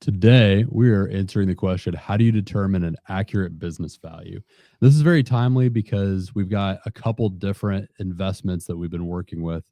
Today, we are answering the question, how do you determine an accurate business value? This is very timely because we've got a couple different investments that we've been working with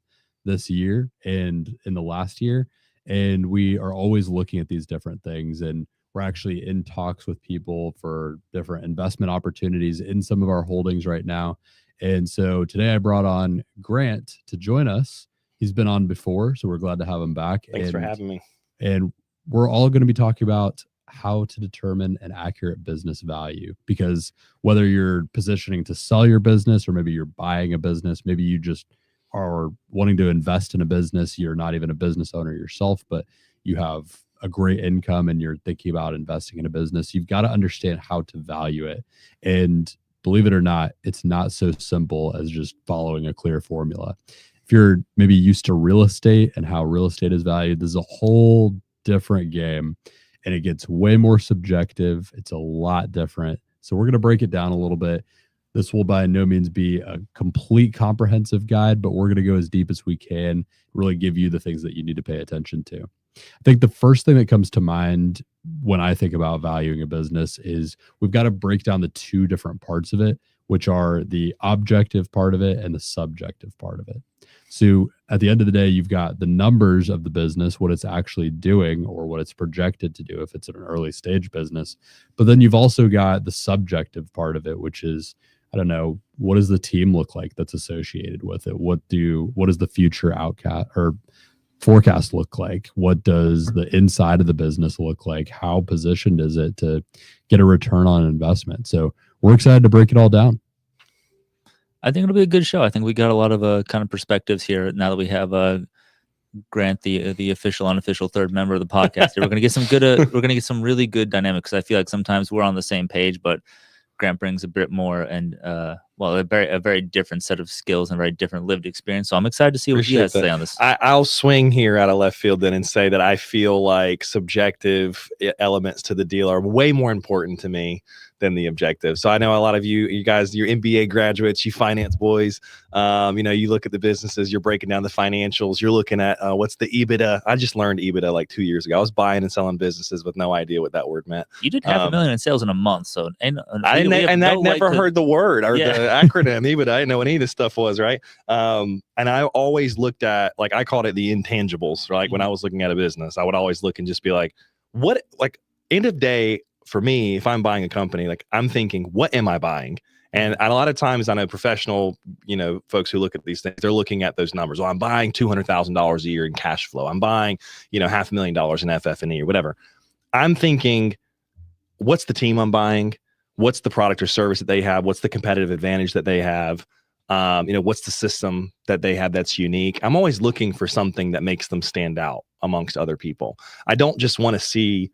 this year and in the last year. And we are always looking at these different things. And we're actually in talks with people for different investment opportunities in some of our holdings right now. And so today I brought on Grant to join us. He's been on before, so we're glad to have him back. Thanks for having me. And we're all going to be talking about how to determine an accurate business value, because whether you're positioning to sell your business or maybe you're buying a business, maybe you just are wanting to invest in a business, you're not even a business owner yourself, but you have a great income and you're thinking about investing in a business, you've got to understand how to value it. And believe it or not, it's not so simple as just following a clear formula. If you're maybe used to real estate and how real estate is valued, there's a whole different game and it gets way more subjective. It's a lot different. So we're going to break it down a little bit. This will by no means be a complete comprehensive guide, but we're going to go as deep as we can, really give you the things that you need to pay attention to. I think the first thing that comes to mind when I think about valuing a business is we've got to break down the two different parts of it, which are the objective part of it and the subjective part of it. So at the end of the day, you've got the numbers of the business, what it's actually doing or what it's projected to do if it's an early stage business. But then you've also got the subjective part of it, which is, I don't know, what does the team look like that's associated with it? What does the future outcast or forecast look like? What does the inside of the business look like? How positioned is it to get a return on investment? So we're excited to break it all down. I think it'll be a good show. I think we got a lot of kind of perspectives here now that we have Grant, the official, unofficial third member of the podcast. We're gonna get some good. We're gonna get some really good dynamics. I feel like sometimes we're on the same page, but Grant brings a bit more and a very different set of skills and a very different lived experience. So I'm excited to see what he has to say on this. I'll swing here out of left field then and say that I feel like subjective elements to the deal are way more important to me than the objective. So I know a lot of you guys, you're MBA graduates, you finance boys, you look at the businesses, you're breaking down the financials, you're looking at what's the EBITDA. I just learned EBITDA like 2 years ago. I was buying and selling businesses with no idea what that word meant. You did $500,000 in sales in a month. So I never heard the word or the acronym EBITDA. I didn't know what any of this stuff was, right? And I always looked at, like, I called it the intangibles, right? When I was looking at a business, I would always look and just be like, what, like, end of day, for me, if I'm buying a company, like, I'm thinking, what am I buying? And a lot of times I know professional, folks who look at these things, they're looking at those numbers. Well, I'm buying $200,000 a year in cash flow. I'm buying, $500,000 in FF&E or whatever. I'm thinking, what's the team I'm buying? What's the product or service that they have? What's the competitive advantage that they have? What's the system that they have that's unique? I'm always looking for something that makes them stand out amongst other people. I don't just want to see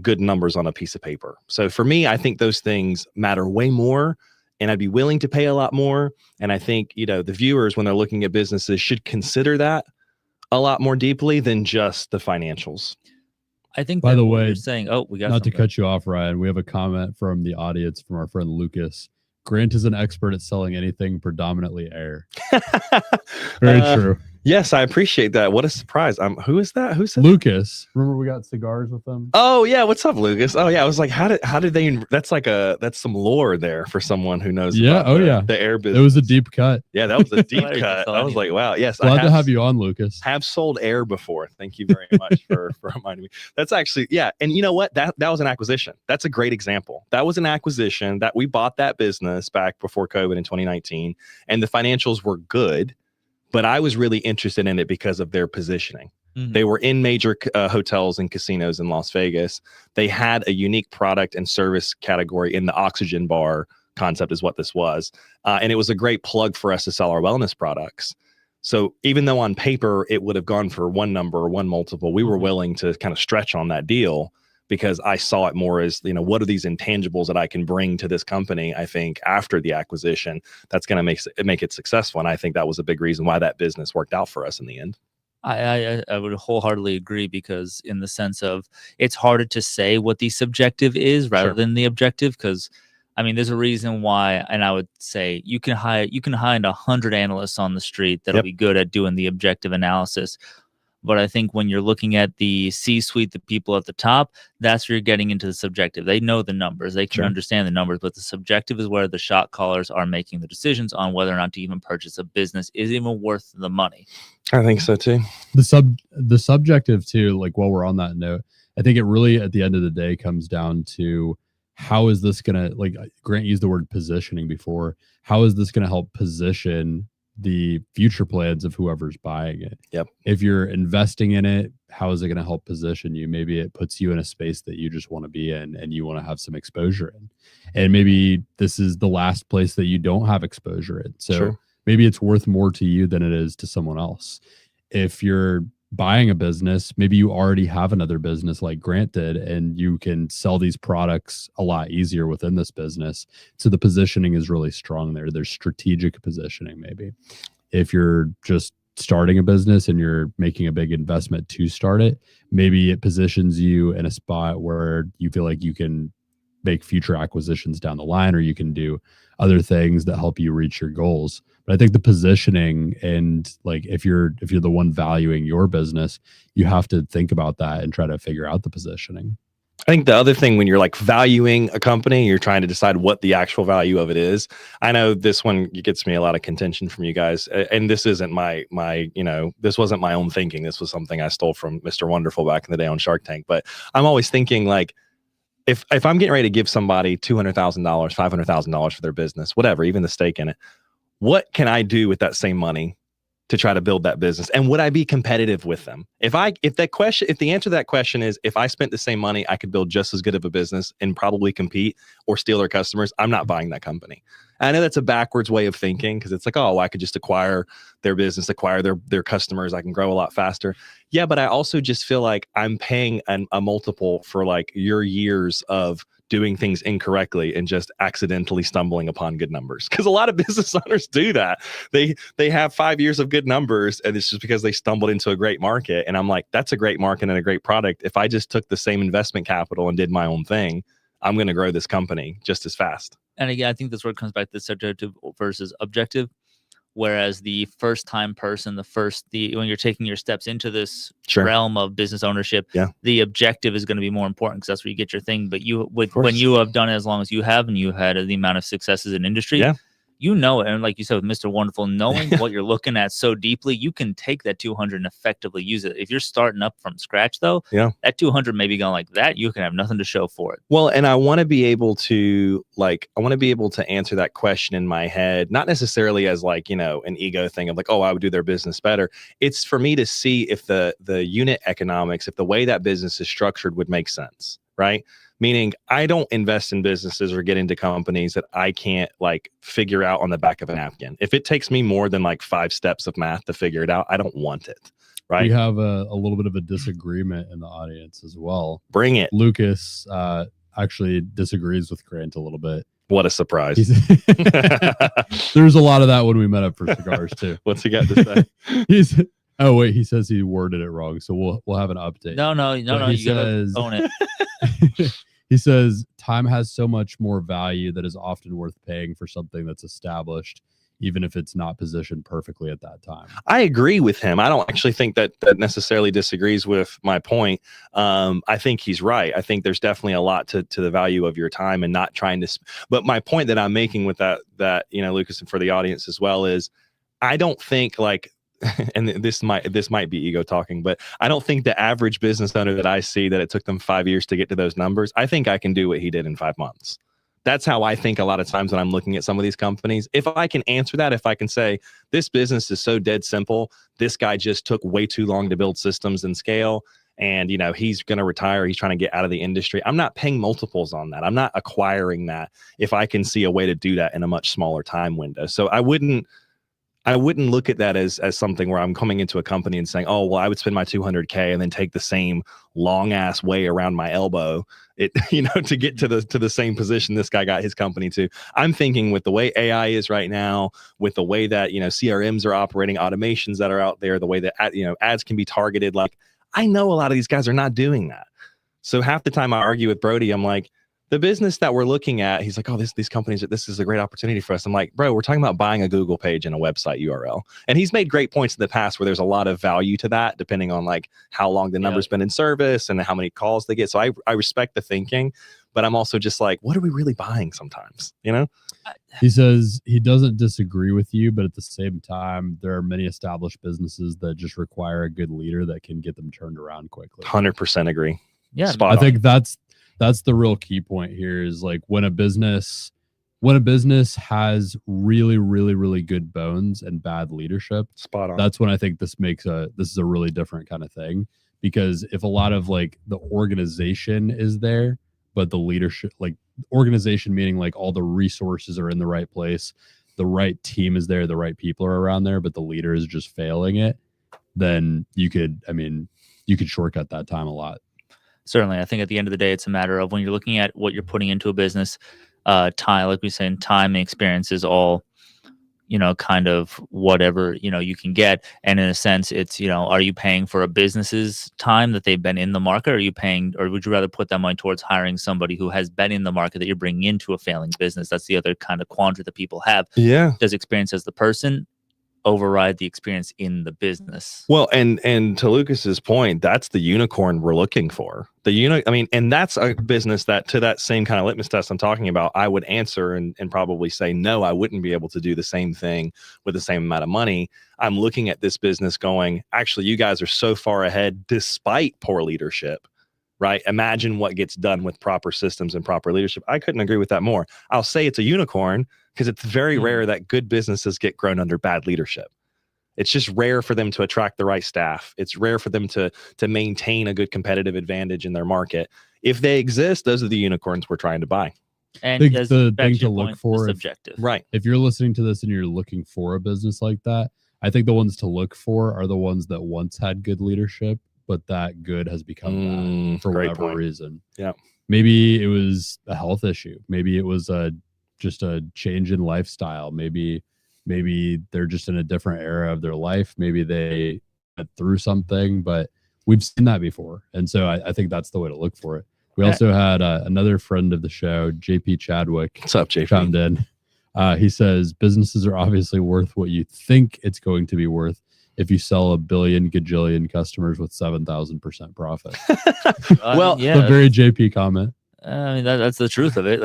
good numbers on a piece of paper. So for me, I think those things matter way more, and I'd be willing to pay a lot more. And I think, the viewers, when they're looking at businesses, should consider that a lot more deeply than just the financials. I think, by the way, you're saying, we got not to cut you off, Ryan, we have a comment from the audience from our friend Lucas. Grant is an expert at selling anything predominantly air. Very true. Yes, I appreciate that. What a surprise. Who is that? Who said Lucas? Remember we got cigars with them? Oh yeah, what's up, Lucas? Oh yeah, I was like, how did they? That's some lore there for someone who knows. Yeah. The air business. It was a deep cut. Yeah, that was a deep cut. I was like, wow. Yes, glad to have you on, Lucas. Have sold air before. Thank you very much for reminding me. That's actually And you know what? That was an acquisition. That's a great example. That was an acquisition that we bought that business back before COVID in 2019, and the financials were good. But I was really interested in it because of their positioning. Mm-hmm. They were in major hotels and casinos in Las Vegas. They had a unique product and service category in the oxygen bar concept is what this was. And it was a great plug for us to sell our wellness products. So even though on paper it would have gone for one number or one multiple, we were willing to kind of stretch on that deal, because I saw it more as, what are these intangibles that I can bring to this company, I think, after the acquisition that's going to make it successful. And I think that was a big reason why that business worked out for us in the end. I would wholeheartedly agree, because in the sense of it's harder to say what the subjective is rather than the objective, because there's a reason why, and I would say you can hire 100 analysts on the street that'll be good at doing the objective analysis. But I think when you're looking at the C-suite, the people at the top, that's where you're getting into the subjective. They know the numbers, they can understand the numbers, but the subjective is where the shot callers are making the decisions on whether or not to even purchase a business. Is it even worth the money? I think so too. The subjective too, like while we're on that note, I think it really at the end of the day comes down to how is this gonna, like Grant used the word positioning before, how is this gonna help position the future plans of whoever's buying it? Yep. If you're investing in it, how is it going to help position you? Maybe it puts you in a space that you just want to be in and you want to have some exposure in. And maybe this is the last place that you don't have exposure in. So maybe it's worth more to you than it is to someone else. If you're buying a business, maybe you already have another business like Grant did, and you can sell these products a lot easier within this business. So the positioning is really strong there. There's strategic positioning. Maybe if you're just starting a business and you're making a big investment to start it, maybe it positions you in a spot where you feel like you can make future acquisitions down the line, or you can do other things that help you reach your goals. But I think the positioning, and like if you're the one valuing your business, you have to think about that and try to figure out the positioning. I think the other thing, when you're like valuing a company, you're trying to decide what the actual value of it is. I know this one gets me a lot of contention from you guys, and this isn't my this wasn't my own thinking. This was something I stole from Mr. Wonderful back in the day on Shark Tank. But I'm always thinking, like, if I'm getting ready to give somebody $200,000, $500,000 for their business, whatever, even the stake in it, what can I do with that same money to try to build that business? And would I be competitive with them? If the answer to that question is, if I spent the same money, I could build just as good of a business and probably compete or steal their customers, I'm not buying that company. I know that's a backwards way of thinking, because it's like, oh, I could just acquire their business, acquire their customers. I can grow a lot faster. Yeah, but I also just feel like I'm paying a multiple for like your years of doing things incorrectly and just accidentally stumbling upon good numbers. Because a lot of business owners do that. They have 5 years of good numbers, and it's just because they stumbled into a great market. And I'm like, that's a great market and a great product. If I just took the same investment capital and did my own thing, I'm going to grow this company just as fast. And again, I think that's where it comes back to subjective versus objective. Whereas the first time person, when you're taking your steps into this realm of business ownership, the objective is going to be more important, because that's where you get your thing. But when you have done it as long as you have, and you had the amount of successes in industry, you know it. And like you said with Mr. Wonderful, knowing what you're looking at so deeply, you can take that 200 and effectively use it. If you're starting up from scratch, though, that 200 may be going like that. You can have nothing to show for it. Well, and I want to be able to answer that question in my head, not necessarily as like, an ego thing of like, oh, I would do their business better. It's for me to see if the unit economics, if the way that business is structured would make sense, right? Meaning, I don't invest in businesses or get into companies that I can't like figure out on the back of a napkin. If it takes me more than like 5 steps of math to figure it out, I don't want it. Right. We have a little bit of a disagreement in the audience as well. Bring it. Lucas actually disagrees with Grant a little bit. What a surprise. There's a lot of that when we met up for cigars too. What's he got to say? Oh wait, he says he worded it wrong, so we'll have an update. No, you gotta own it. He says time has so much more value that is often worth paying for something that's established, even if it's not positioned perfectly at that time. I agree with him. I don't actually think that necessarily disagrees with my point. I think he's right. I think there's definitely a lot to the value of your time, and not trying to. But my point that I'm making with that Lucas, and for the audience as well, is I don't think like. And this might be ego talking, but I don't think the average business owner that I see that it took them 5 years to get to those numbers, I think I can do what he did in 5 months. That's how I think a lot of times when I'm looking at some of these companies. If I can answer that, if I can say this business is so dead simple, this guy just took way too long to build systems and scale, and he's going to retire, he's trying to get out of the industry, I'm not paying multiples on that. I'm not acquiring that if I can see a way to do that in a much smaller time window. So I wouldn't look at that as something where I'm coming into a company and saying, oh, well, I would spend my $200K and then take the same long ass way around my elbow, to get to the same position this guy got his company to. I'm thinking with the way AI is right now, with the way that, CRMs are operating, automations that are out there, the way that, ads can be targeted. Like, I know a lot of these guys are not doing that. So half the time I argue with Brody, I'm like, the business that we're looking at, he's like, oh, these companies, this is a great opportunity for us. I'm like, bro, we're talking about buying a Google page and a website URL. And he's made great points in the past where there's a lot of value to that, depending on like how long the number's been in service and how many calls they get. So I respect the thinking, but I'm also just like, what are we really buying sometimes? You know? He says he doesn't disagree with you, but at the same time, there are many established businesses that just require a good leader that can get them turned around quickly. 100% agree. Yeah. Spot I on. think that's the real key point here is like when a business has really, really, really good bones and bad leadership, Spot on. that's when I think this is a really different kind of thing. Because if a lot of like the organization is there, but the leadership, like organization meaning like all the resources are in the right place, the right team is there, the right people are around there, but the leader is just failing it, then you could shortcut that time a lot. Certainly. I think at the end of the day, it's a matter of when you're looking at what you're putting into a business, time, like we say, time and experience is all, kind of whatever, you can get. And in a sense, it's, are you paying for a business's time that they've been in the market? Or are you paying, or would you rather put that money towards hiring somebody who has been in the market that you're bringing into a failing business? That's the other kind of quandary that people have. Yeah. Does experience as the person override the experience in the business? Well, and to Lucas's point, that's the unicorn we're looking for. And that's a business that, to that same kind of litmus test I'm talking about, I would answer and probably say, no, I wouldn't be able to do the same thing with the same amount of money. I'm looking at this business going, actually, you guys are so far ahead despite poor leadership, right? Imagine what gets done with proper systems and proper leadership. I couldn't agree with that more. I'll say it's a unicorn because it's very rare that good businesses get grown under bad leadership. It's just rare for them to attract the right staff. It's rare for them to maintain a good competitive advantage in their market. If they exist, those are the unicorns we're trying to buy. And I think the thing to look for, subjective. Right. If you're listening to this and you're looking for a business like that, I think the ones to look for are the ones that once had good leadership, but that good has become bad for whatever reason. Yeah. Maybe it was a health issue. Maybe it was just a change in lifestyle. Maybe they're just in a different era of their life. Maybe they went through something, but we've seen that before. And so I think that's the way to look for it. We also had another friend of the show, JP Chadwick. What's up, JP? Chimed in. He says, businesses are obviously worth what you think it's going to be worth if you sell a billion gajillion customers with 7,000% profit. Well, yeah, a very JP comment. I mean, that's the truth of it.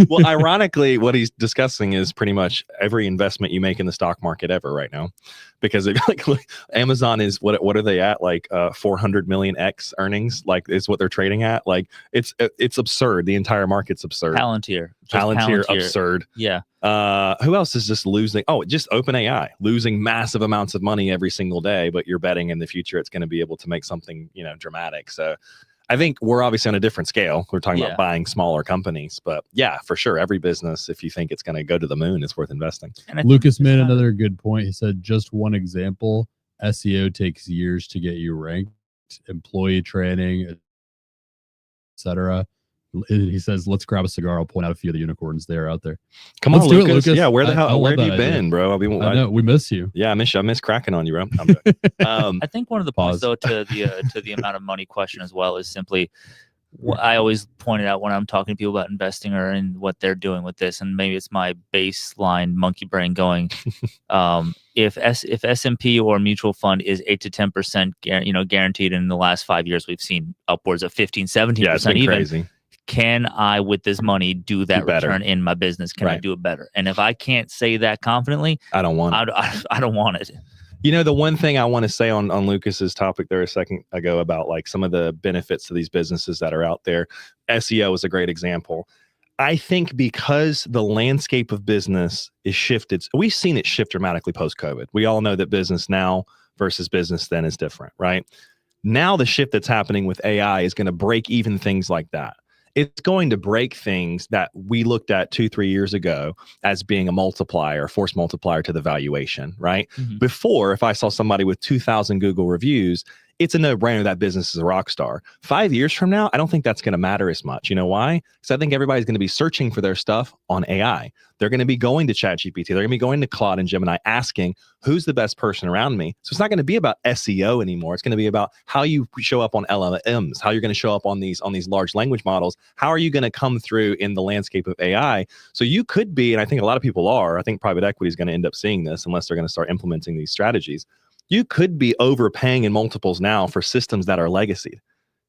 Well, ironically, what he's discussing is pretty much every investment you make in the stock market ever right now, because look, Amazon is what are they at, like 400 million X earnings, like is what they're trading at. Like it's absurd. The entire market's absurd. Palantir, absurd. Yeah. Who else is just losing? Oh, just OpenAI losing massive amounts of money every single day, but you're betting in the future it's going to be able to make something dramatic. So I think we're obviously on a different scale. We're talking about buying smaller companies, but yeah, for sure. Every business, if you think it's going to go to the moon, it's worth investing. Lucas made another good point. He said, just one example, SEO takes years to get you ranked, employee training, etc. He says, let's grab a cigar. I'll point out a few of the unicorns there out there. Come on, Lucas. Yeah, where the hell? Where have you been, bro? I know we miss you. Yeah, I miss cracking on you, bro. I think one of the points, though, to the amount of money question as well is simply, I always point it out when I'm talking to people about investing or in what they're doing with this, and maybe it's my baseline monkey brain going. If S&P or mutual fund is 8 to 10%, guaranteed, in the last 5 years we've seen upwards of 15, 17%. Yeah, it's been even crazy. Can I, with this money, do that return in my business? Can I do it better? And if I can't say that confidently, I don't want it. I don't want it. The one thing I want to say on Lucas's topic there a second ago about like some of the benefits to these businesses that are out there, SEO is a great example. I think because the landscape of business is shifted, we've seen it shift dramatically post-COVID. We all know that business now versus business then is different, right? Now the shift that's happening with AI is going to break even things like that. It's going to break things that we looked at 2-3 years ago as being a multiplier, force multiplier to the valuation, right? Mm-hmm. Before, if I saw somebody with 2,000 Google reviews, it's a no-brainer that business is a rock star. 5 years from now, I don't think that's going to matter as much. You know why? Because I think everybody's going to be searching for their stuff on AI. They're going to be going to ChatGPT. They're going to be going to Claude and Gemini asking, who's the best person around me? So it's not going to be about SEO anymore. It's going to be about how you show up on LLMs, how you're going to show up on these large language models. How are you going to come through in the landscape of AI? So you could be, and I think a lot of people are, I think private equity is going to end up seeing this unless they're going to start implementing these strategies. You could be overpaying in multiples now for systems that are legacy.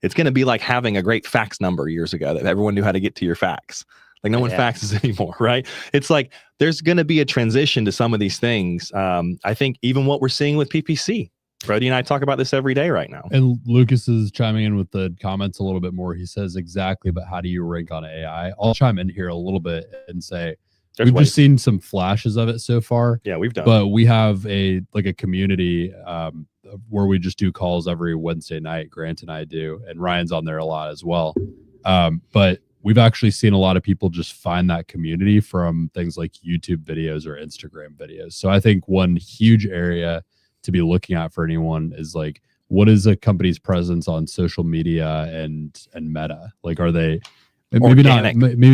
It's going to be like having a great fax number years ago that everyone knew how to get to your fax. Like no one faxes anymore, right? It's like there's going to be a transition to some of these things. I think even what we're seeing with PPC, Brody and I talk about this every day right now. And Lucas is chiming in with the comments a little bit more. He says exactly, but how do you rank on AI? I'll chime in here a little bit and say, we've just seen some flashes of it so far. Yeah, we've done. But we have a community where we just do calls every Wednesday night. Grant and I do, and Ryan's on there a lot as well. But we've actually seen a lot of people just find that community from things like YouTube videos or Instagram videos. So I think one huge area to be looking at for anyone is like, what is a company's presence on social media and Meta? Like, are they maybe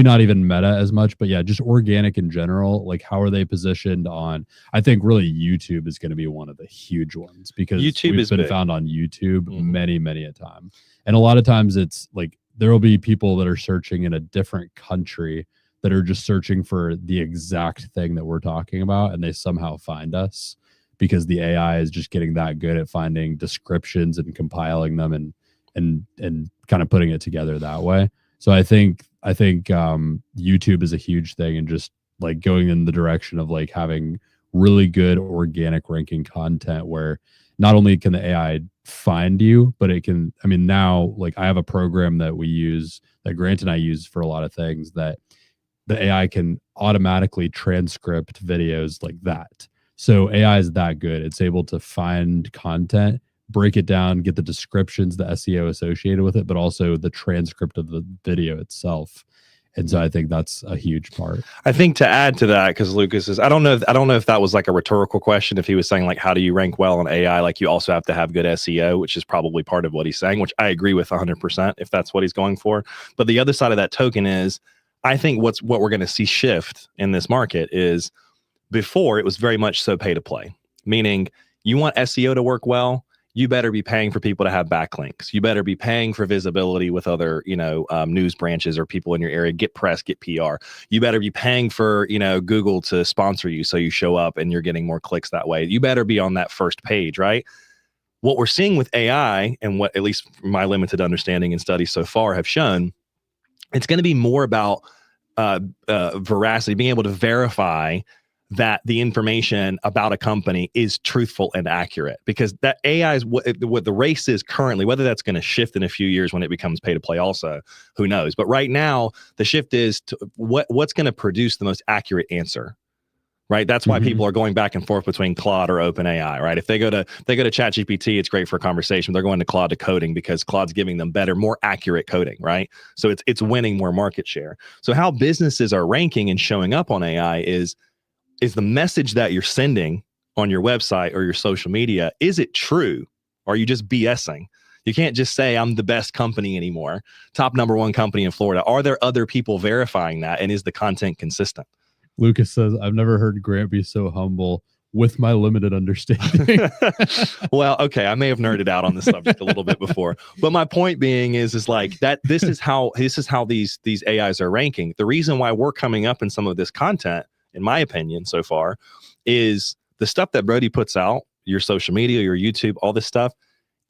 not even Meta as much, but yeah, just organic in general? Like, how are they positioned on? I think really YouTube is going to be one of the huge ones because YouTube has been found on YouTube many a time, and a lot of times it's like there will be people that are searching in a different country that are just searching for the exact thing that we're talking about, and they somehow find us because the AI is just getting that good at finding descriptions and compiling them and kind of putting it together that way. So I think YouTube is a huge thing, and just like going in the direction of like having really good organic ranking content where not only can the AI find you, but it can, I mean, now like I have a program that we use, that Grant and I use for a lot of things, that the AI can automatically transcript videos like that. So AI is that good. It's able to find content, break it down, get the descriptions, the SEO associated with it, but also the transcript of the video itself. And so I think that's a huge part. I think to add to that, because Lucas is, I don't know if that was like a rhetorical question, if he was saying like, how do you rank well on AI? Like you also have to have good SEO, which is probably part of what he's saying, which I agree with 100% if that's what he's going for. But the other side of that token is, I think what we're going to see shift in this market is, before it was very much so pay to play, meaning you want SEO to work well, you better be paying for people to have backlinks. You better be paying for visibility with other, news branches or people in your area, get press, get PR. You better be paying for, Google to sponsor you so you show up and you're getting more clicks that way. You better be on that first page, right? What we're seeing with AI, and what at least my limited understanding and studies so far have shown, it's going to be more about veracity, being able to verify that the information about a company is truthful and accurate, because that AI is what the race is currently. Whether that's going to shift in a few years when it becomes pay to play also, who knows? But right now the shift is to what's going to produce the most accurate answer, right? That's why people are going back and forth between Claude or OpenAI, right? If they go to ChatGPT, it's great for a conversation. They're going to Claude to coding because Claude's giving them better, more accurate coding, right? So it's winning more market share. So how businesses are ranking and showing up on AI is the message that you're sending on your website or your social media, is it true? Or are you just BSing? You can't just say I'm the best company anymore, top #1 company in Florida. Are there other people verifying that? And is the content consistent? Lucas says, I've never heard Grant be so humble with my limited understanding. Well, okay, I may have nerded out on the subject a little bit before, but my point being is like that this is how these AIs are ranking. The reason why we're coming up in some of this content, in my opinion, so far, is the stuff that Brody puts out, your social media, your YouTube, all this stuff.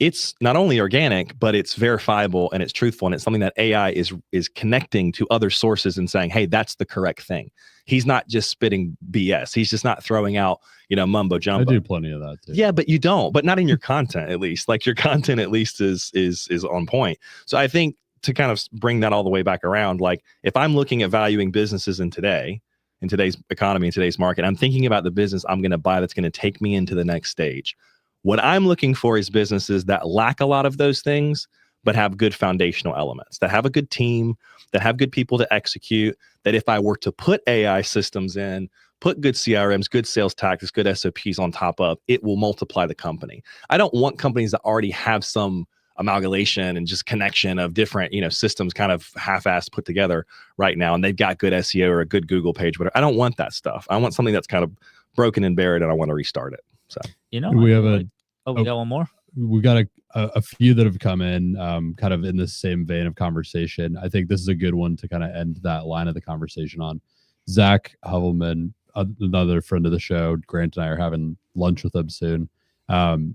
It's not only organic, but it's verifiable and it's truthful. And it's something that AI is connecting to other sources and saying, hey, that's the correct thing. He's not just spitting BS. He's just not throwing out, mumbo jumbo. I do plenty of that too. Yeah, but you don't, but not in your content, at least. Like your content at least is on point. So I think to kind of bring that all the way back around, like if I'm looking at valuing businesses in today's economy, in today's market, I'm thinking about the business I'm going to buy that's going to take me into the next stage. What I'm looking for is businesses that lack a lot of those things, but have good foundational elements, that have a good team, that have good people to execute, that if I were to put AI systems in, put good CRMs, good sales tactics, good SOPs on top of, it will multiply the company. I don't want companies that already have some amalgamation and just connection of different, systems kind of half-assed put together right now, and they've got good SEO or a good Google page, whatever. I don't want that stuff. I want something that's kind of broken and buried, and I want to restart it. So we have we got one more. We got a few that have come in kind of in the same vein of conversation. I think this is a good one to kind of end that line of the conversation on. Zach Hovelman, another friend of the show, Grant and I are having lunch with him soon.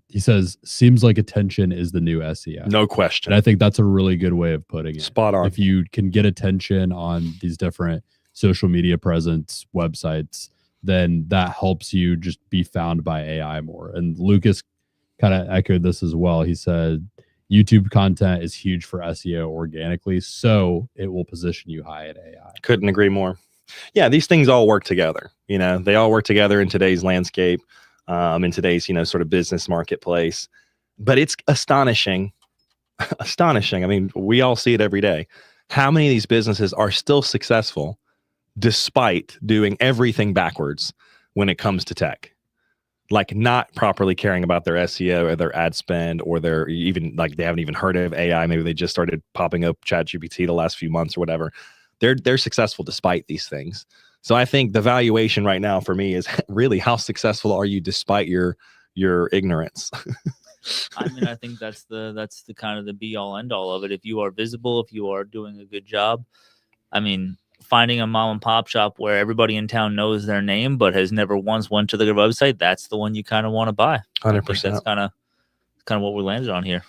He says, seems like attention is the new SEO. No question. And I think that's a really good way of putting it. Spot on. If you can get attention on these different social media presence websites, then that helps you just be found by AI more. And Lucas kind of echoed this as well. He said, YouTube content is huge for SEO organically, so it will position you high at AI. Couldn't agree more. Yeah, these things all work together. They all work together in today's landscape, in today's, sort of business marketplace. But it's astonishing. I mean, we all see it every day. How many of these businesses are still successful despite doing everything backwards when it comes to tech? Like not properly caring about their SEO or their ad spend, or they're even like they haven't even heard of AI. Maybe they just started popping up ChatGPT the last few months or whatever. They're successful despite these things. So I think the valuation right now for me is really how successful are you despite your ignorance. I mean, I think that's the kind of the be all end all of it. If you are visible, if you are doing a good job, I mean, finding a mom and pop shop where everybody in town knows their name but has never once went to their website, that's the one you kind of want to buy. 100%. That's kind of what we landed on here.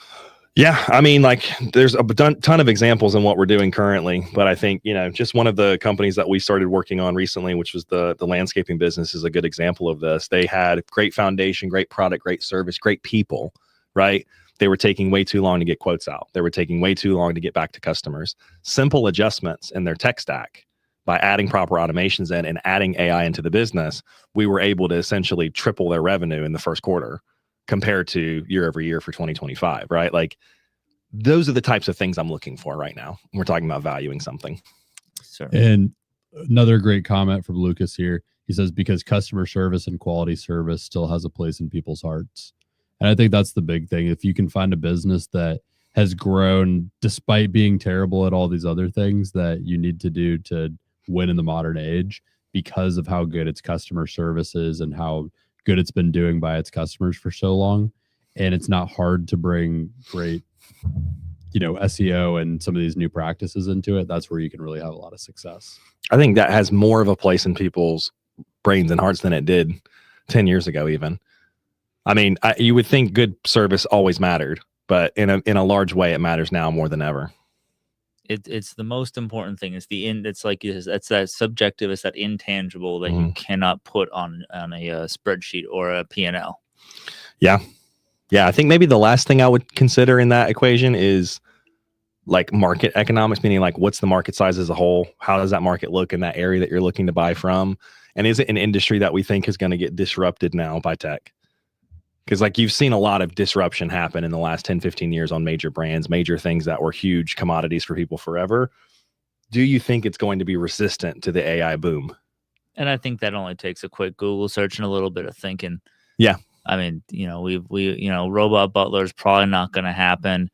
Yeah, I mean, like there's a ton of examples in what we're doing currently, but I think, just one of the companies that we started working on recently, which was the landscaping business, is a good example of this. They had great foundation, great product, great service, great people, right? They were taking way too long to get quotes out. They were taking way too long to get back to customers. Simple adjustments in their tech stack, by adding proper automations in and adding AI into the business, we were able to essentially triple their revenue in the first quarter compared to year over year for 2025, right? Like those are the types of things I'm looking for right now. We're talking about valuing something. Certainly. And another great comment from Lucas here. He says, because customer service and quality service still has a place in people's hearts. And I think that's the big thing. If you can find a business that has grown despite being terrible at all these other things that you need to do to win in the modern age, because of how good its customer service is and how good it's been doing by its customers for so long. And it's not hard to bring great, SEO and some of these new practices into it. That's where you can really have a lot of success. I think that has more of a place in people's brains and hearts than it did 10 years ago, even. I mean, you would think good service always mattered, but in a large way, it matters now more than ever. It's the most important thing. It's it's that subjective, it's that intangible that you cannot put on a spreadsheet or a P&L. Yeah. I think maybe the last thing I would consider in that equation is like market economics, meaning like what's the market size as a whole? How does that market look in that area that you're looking to buy from? And is it an industry that we think is going to get disrupted now by tech? Because like you've seen a lot of disruption happen in the last 10, 15 years on major brands, major things that were huge commodities for people forever. Do you think it's going to be resistant to the AI boom? And I think that only takes a quick Google search and a little bit of thinking. Yeah. I mean, robot butlers probably not going to happen.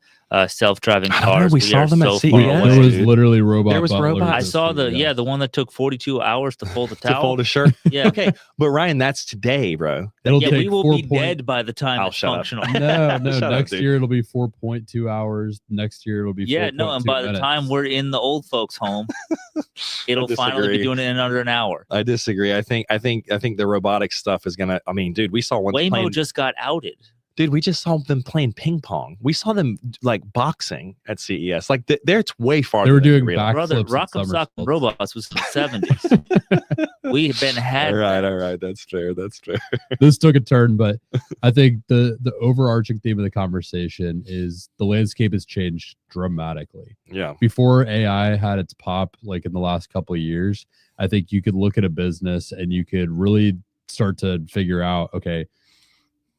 Self-driving cars. We saw them at CES. There was literally robot. There was robots. I saw the one that took 42 hours to fold the towel. To fold a shirt. Yeah. Okay, but Ryan, that's today, bro. We will be dead by the time it's functional. No. Next year it'll be 4.2 hours. Next year it'll be and by the time we're in the old folks' home, it'll finally be doing it in under an hour. I disagree. I think the robotics stuff is gonna. I mean, dude, we saw one. Waymo just got outed. Dude, we just saw them playing ping pong. We saw them like boxing at CES. Like they're way farther. They were doing Brother, Rock'em Sock'em Robots was in the 70s. We've been had. All right. That's fair. This took a turn, but I think the overarching theme of the conversation is the landscape has changed dramatically. Yeah. Before AI had its pop, like in the last couple of years, I think you could look at a business and you could really start to figure out, okay,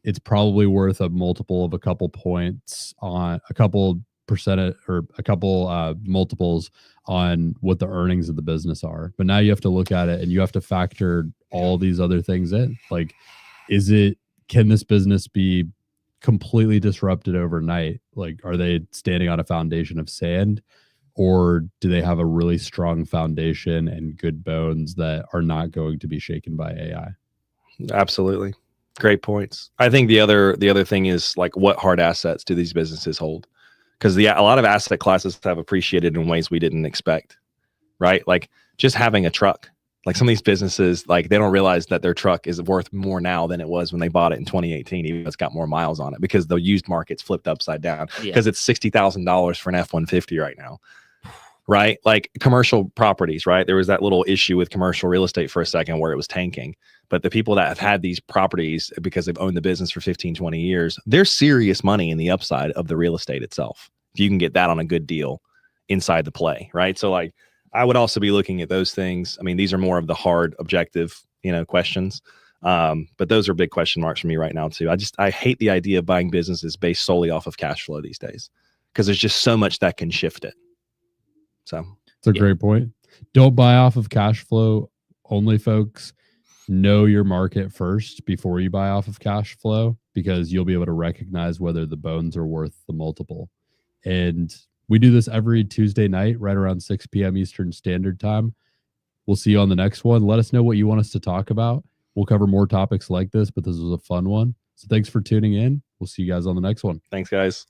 it's probably worth a multiple of a couple points on a couple percentage or a couple multiples on what the earnings of the business are. But now you have to look at it and you have to factor all these other things in. Like, can this business be completely disrupted overnight? Like, are they standing on a foundation of sand, or do they have a really strong foundation and good bones that are not going to be shaken by AI? Absolutely. Great points. I think the other thing is, like, what hard assets do these businesses hold? Because a lot of asset classes have appreciated in ways we didn't expect, right? Like, just having a truck. Like, some of these businesses, like, they don't realize that their truck is worth more now than it was when they bought it in 2018, even though it's got more miles on it, because the used market's flipped upside down, because it's $60,000 for an F-150 right now, right? Like, commercial properties, right? There was that little issue with commercial real estate for a second where it was tanking. But the people that have had these properties because they've owned the business for 15, 20 years, there's serious money in the upside of the real estate itself, if you can get that on a good deal inside the play, right? So, like, I would also be looking at those things. I mean, these are more of the hard, objective, questions. But those are big question marks for me right now too. I hate the idea of buying businesses based solely off of cash flow these days, because there's just so much that can shift it. So it's a great point. Don't buy off of cash flow only, folks. Know your market first before you buy off of cash flow, because you'll be able to recognize whether the bones are worth the multiple. And we do this every Tuesday night, right around 6 p.m. Eastern Standard Time. We'll see you on the next one. Let us know what you want us to talk about. We'll cover more topics like this, but this was a fun one. So thanks for tuning in. We'll see you guys on the next one. Thanks, guys.